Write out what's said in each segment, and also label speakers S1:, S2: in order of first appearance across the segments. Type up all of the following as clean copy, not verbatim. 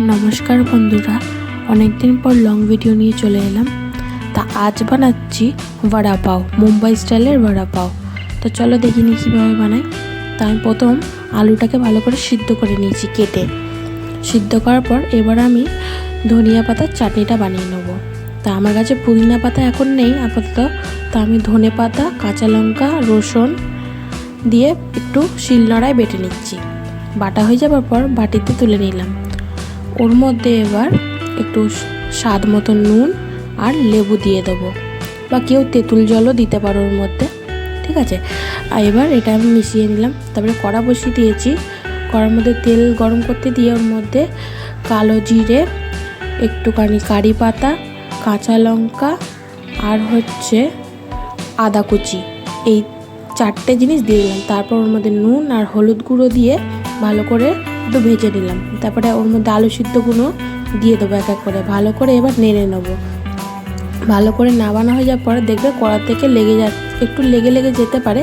S1: নমস্কার বন্ধুরা, অনেক দিন পর লং ভিডিও নিয়ে চলে এলাম। তা আজ বানাচ্ছি বড়া পাও, মুম্বাই স্টাইলের বড়া পাও। তো চলো দেখি নি কীভাবে বানাই। তা আমি প্রথম আলুটাকে ভালো করে সিদ্ধ করে নিয়েছি কেটে। সিদ্ধ করার পর এবার আমি ধনিয়া পাতার চাটনিটা বানিয়ে নেবো। তা আমার কাছে পুদিনা পাতা এখন নেই আপাতত, তা আমি ধনে পাতা, কাঁচা লঙ্কা, রসুন দিয়ে একটু শিলনোড়ায় বেটে নিচ্ছি। বাটা হয়ে যাওয়ার পর বাটিতে তুলে নিলাম। ওর মধ্যে এবার একটু স্বাদ মতো নুন আর লেবু দিয়ে দেবো, বা কেউ তেঁতুল জলও দিতে পারো ওর মধ্যে, ঠিক আছে। আর এবার এটা আমি মিশিয়ে নিলাম। তারপরে কড়া বসিয়ে দিয়েছি। কড়ার মধ্যে তেল গরম করতে দিয়ে ওর মধ্যে কালো জিরে, একটুখানি কারি পাতা, কাঁচা লঙ্কা আর আদা কুচি, এই চারটে জিনিস দিয়ে দিলাম। তারপর ওর মধ্যে নুন আর হলুদ গুঁড়ো দিয়ে ভালো করে একটু ভেজে নিলাম। তারপরে ওর মধ্যে আলু সিদ্ধগুলো দিয়ে দেবো এক এক করে, ভালো করে এবার নেড়ে নেবো। ভালো করে নাবানো হয়ে যাওয়ার পরে দেখবে কড়া থেকে একটু লেগে যেতে পারে,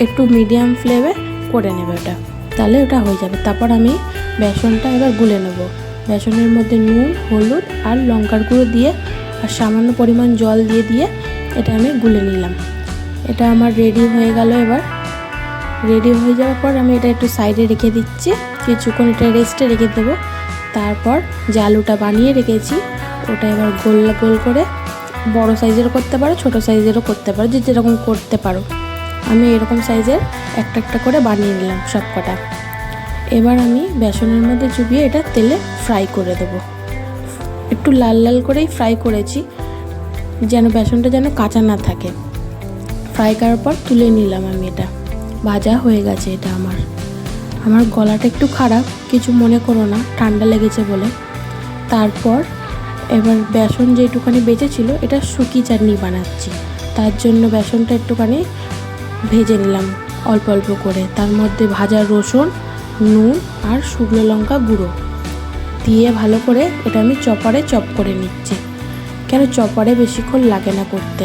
S1: একটু মিডিয়াম ফ্লেমে করে নেবে ওটা, তাহলে ওটা হয়ে যাবে। তারপর আমি বেসনটা এবার গুলে নেব। বেসনের মধ্যে নুন, হলুদ আর লঙ্কার গুঁড়ো দিয়ে আর সামান্য পরিমাণ জল দিয়ে এটা আমি গুলে নিলাম। এটা আমার রেডি হয়ে গেল। এবার রেডি হয়ে যাওয়ার পর আমি এটা একটু সাইডে রেখে দিচ্ছি, কিছুক্ষণ এটা রেস্টে রেখে দেবো। তারপর যে আলুটা বানিয়ে রেখেছি ওটা এবার গোল গোল করে, বড় সাইজেরও করতে পারো, ছোট সাইজেরও করতে পারো, যে যেরকম করতে পারো। আমি এরকম সাইজের একটা একটা করে বানিয়ে নিলাম সব কটা। এবার আমি বেসনের মধ্যে চুবিয়ে এটা তেলে ফ্রাই করে দেবো। একটু লাল লাল করেই ফ্রাই করেছি, যেন বেসনটা যেন কাঁচা না থাকে। ফ্রাই করার পর তুলে নিলাম আমি। এটা ভাজা হয়ে গেছে। এটা আমার গলাটা একটু খারাপ, কিছু মনে করো না, ঠান্ডা লেগেছে বলে। তারপর এবার বেসন যেটুখানি বেঁচেছিল এটা শুকি চাটনি বানাচ্ছি। তার জন্য বেসনটা একটুখানি ভেজে নিলাম অল্প অল্প করে। তার মধ্যে ভাজা রসুন, নুন আর শুকনো লঙ্কা গুঁড়ো দিয়ে ভালো করে এটা আমি চপারে চপ করে নিচ্ছি। কেন চপারে বেশিক্ষণ লাগে না করতে,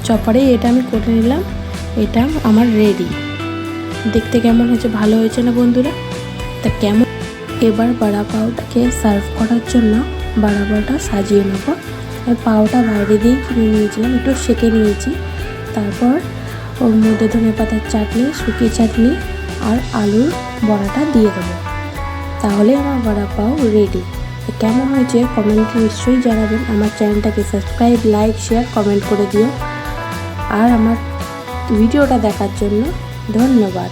S1: চপারেই এটা আমি করে নিলাম। এটা আমার রেডি। দেখতে কেমন হয়েছে, ভালো হয়েছে না বন্ধুরা? তা কেমন, এবার বড়া পাওটাকে সার্ভ করার জন্য বড়া পাওটা সাজিয়ে নেব। আর পাওটা বাইরে দিয়ে কিনে নিয়েছিলাম, একটু সেঁকে নিয়েছি। তারপর ওর মধ্যে ধনে পাতার চাটনি, শুকিয়ে চাটনি আর আলুর বড়াটা দিয়ে দেবো। তাহলে আমার বড়া পাও রেডি। কেমন হয়েছে কমেন্টে নিশ্চয়ই জানাবেন। আমার চ্যানেলটাকে সাবস্ক্রাইব, লাইক, শেয়ার, কমেন্ট করে দিও। আর আমার ভিডিওটা দেখার জন্য ধন্যবাদ।